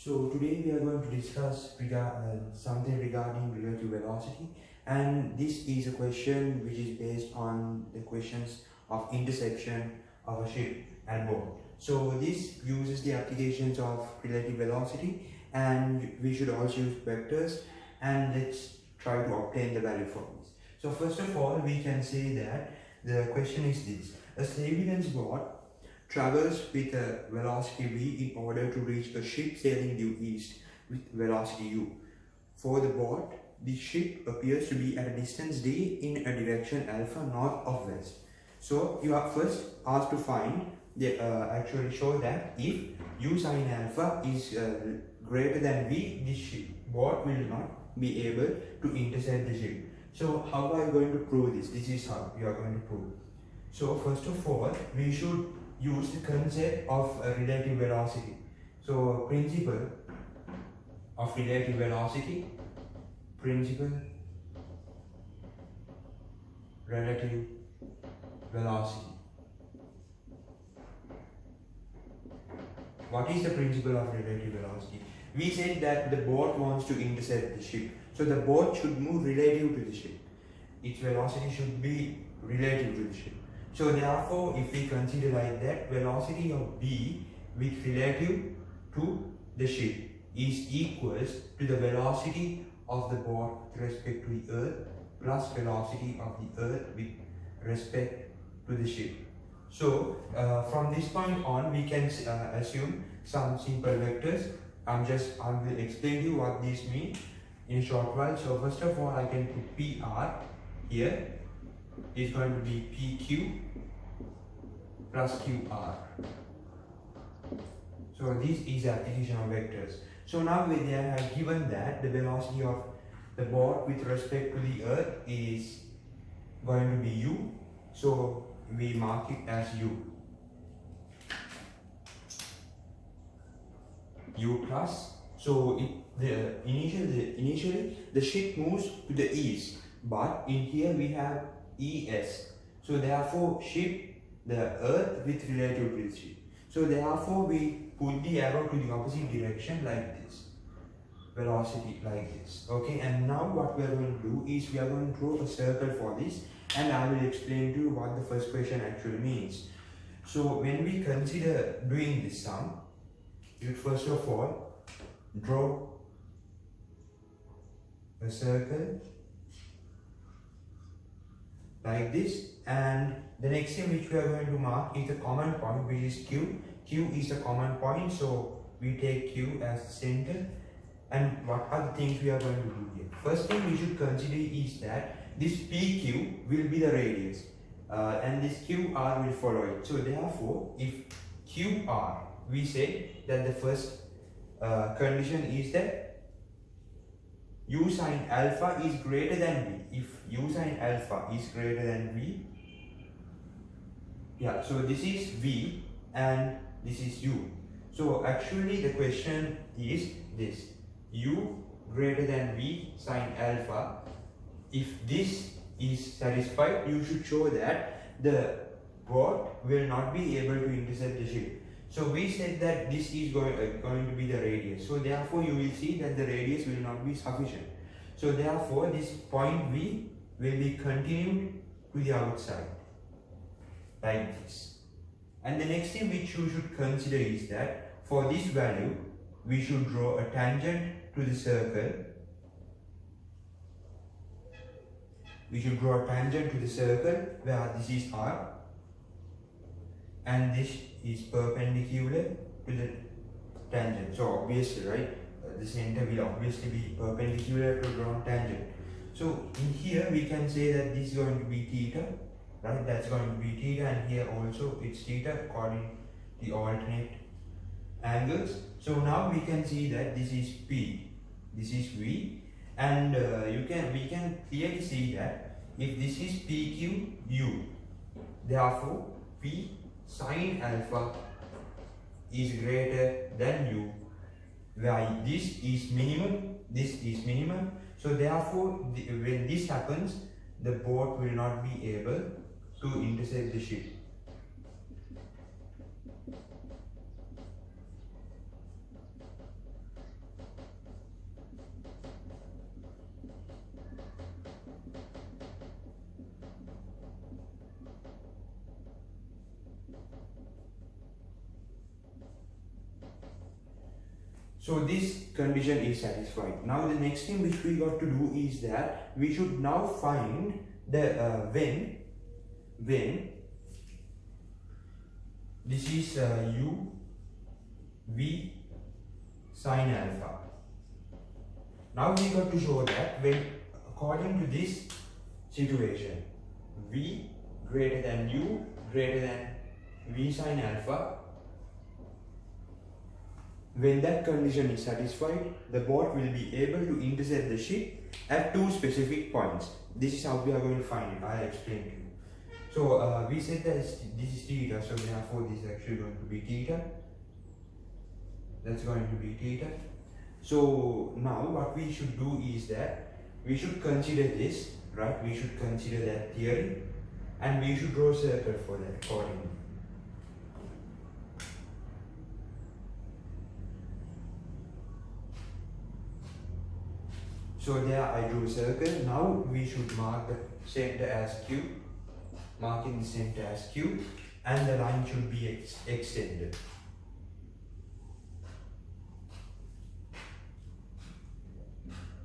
So today we are going to discuss something regarding relative velocity, and this is a question which is based on the questions of interception of a ship and boat. So this uses the applications of relative velocity, and we should also use vectors, and let's try to obtain the value from this. So first of all, we can say that the question is this: a surveillance boat travels with a velocity v in order to reach a ship sailing due east with velocity u. For the boat, the ship appears to be at a distance d in a direction alpha north of west. So you are first asked to find the actually show that if u sin alpha is greater than v, the boat will not be able to intercept the ship. So how are you going to prove this? This is how you are going to prove. So first of all, we should use the concept of relative velocity. So principle of relative velocity, principle relative velocity. What is the principle of relative velocity? We said that the boat wants to intercept the ship. So the boat should move relative to the ship. Its velocity should be relative to the ship. So therefore, if we consider like that, velocity of b with relative to the ship is equals to the velocity of the boat with respect to the earth plus velocity of the earth with respect to the ship. So from this point on, we can assume some simple vectors. I will explain to you what these mean in a short while. So first of all, I can put PR here is going to be PQ plus QR. So this is application of vectors. So now they have given that the velocity of the boat with respect to the earth is going to be u. So we mark it as u. U plus. So initially the ship moves to the east, but in here we have ES. So therefore the earth with relative to the ship. So therefore we put the arrow to the opposite direction like this. Velocity like this. Okay, and now what we are going to do is we are going to draw a circle for this, and I will explain to you what the first question actually means. So when we consider doing this sum, you first of all draw a circle like this, and the next thing which we are going to mark is the common point, which is Q. Q is the common point, so we take Q as the center. And what are the things we are going to do here? First thing we should consider is that this PQ will be the radius, and this QR will follow it. So therefore, if QR, we say that the first condition is that u sin alpha is greater than v. If u sin alpha is greater than v, yeah, so this is v and this is u. So actually the question is this: u greater than v sin alpha. If this is satisfied, you should show that the boat will not be able to intercept the ship. So we said that this is going to be the radius. So therefore you will see that the radius will not be sufficient. So therefore this point V will be continued to the outside like this. And the next thing which you should consider is that for this value we should draw a tangent to the circle. We should draw a tangent to the circle where this is R and this is perpendicular to the tangent. So obviously, right, the center will obviously be perpendicular to drawn tangent. So in here we can say that this is going to be theta, right? That's going to be theta, and here also it's theta according to the alternate angles. So now we can see that this is P, this is V, and we can clearly see that if this is PQ U, therefore P sin alpha is greater than u, where this is minimum, this is minimum. So therefore when this happens, the boat will not be able to intercept the ship. So this condition is satisfied. Now the next thing which we got to do is that we should now find the when this is u v sine alpha. Now we got to show that when according to this situation v greater than u greater than v sine alpha, when that condition is satisfied, the boat will be able to intercept the ship at two specific points. This is how we are going to find it. I'll explain to you. So we said that this is theta, so therefore this is actually going to be theta. That's going to be theta. So now what we should do is that we should consider this, right? We should consider that theory and we should draw a circle for that accordingly. So there I drew a circle. Now we should mark the center as Q, marking the center as Q, and the line should be extended.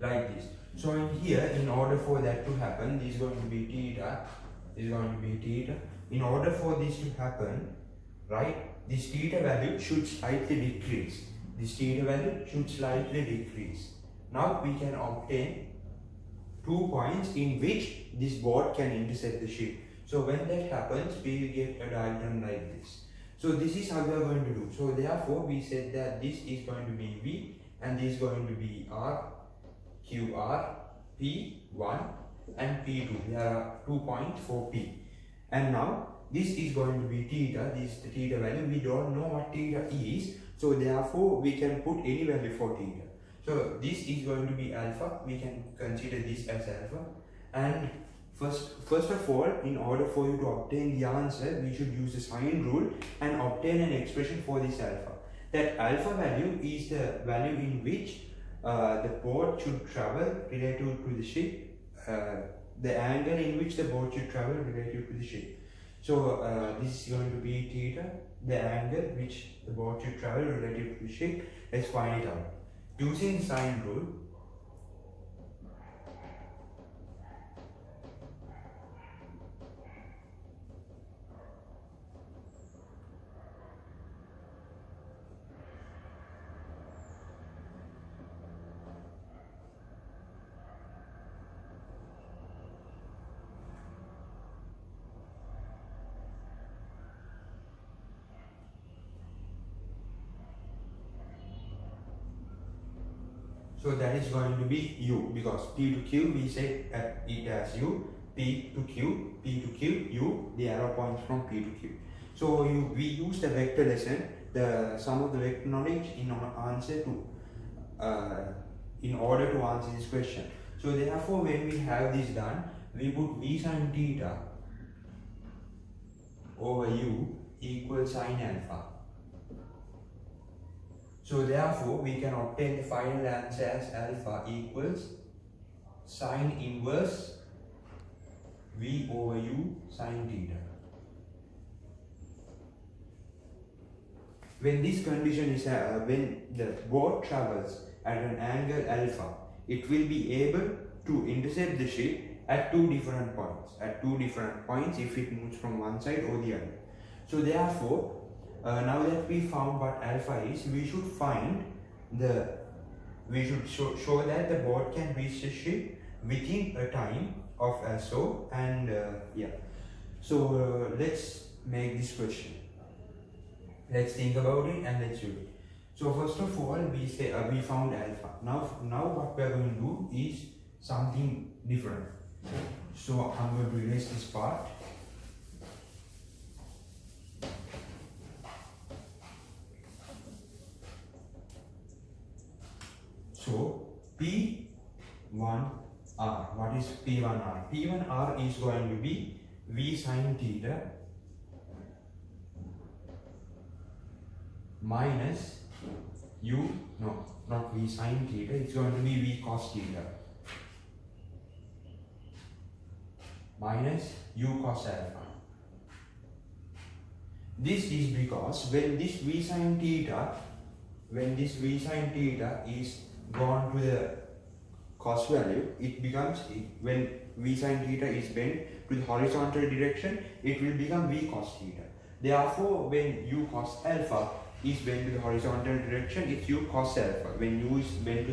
Like this. So in here, in order for that to happen, this is going to be theta, this is going to be theta. In order for this to happen, right, this theta value should slightly decrease. This theta value should slightly decrease. Now we can obtain 2 points in which this boat can intercept the ship. So when that happens, we will get a diagram like this. So this is how we are going to do. So therefore we said that this is going to be V and this is going to be R, QR, P1 and P2. There are 2 points for P. And now this is going to be theta. This is the theta value. We don't know what theta is. So therefore we can put any value for theta. So this is going to be alpha. We can consider this as alpha. And first of all, in order for you to obtain the answer, we should use the sine rule and obtain an expression for this alpha. That alpha value is the value in which the boat should travel relative to the ship, the angle in which the boat should travel relative to the ship. So this is going to be theta, the angle which the boat should travel relative to the ship. Let's find it out. Using the sine rule, so that is going to be u, because P to Q we said it as u, P to Q, u, the arrow points from P to Q. So we use the vector lesson, the sum of the vector knowledge in order to answer this question. So therefore when we have this done, we put V sin theta over u equals sine alpha. So therefore we can obtain the final answer as alpha equals sine inverse V over u sine theta. When this condition is when the boat travels at an angle alpha, it will be able to intercept the ship at two different points if it moves from one side or the other. So therefore now that we found what alpha is, we should show that the boat can reach the ship within a time of so, and yeah. So let's make this question. Let's think about it and let's do it. So first of all, we say we found alpha. Now what we are going to do is something different. So I'm going to erase this part. So P1R, what is P1R? P1R is going to be V sin theta minus u, no, not V sin theta, it's going to be V cos theta minus u cos alpha. This is because when this V sin theta when this v sine theta is gone to the cos value, it becomes, when v sine theta is bent to the horizontal direction, it will become v cos theta. Therefore, when u cos alpha is bent to the horizontal direction, it's u cos alpha. When u is bent to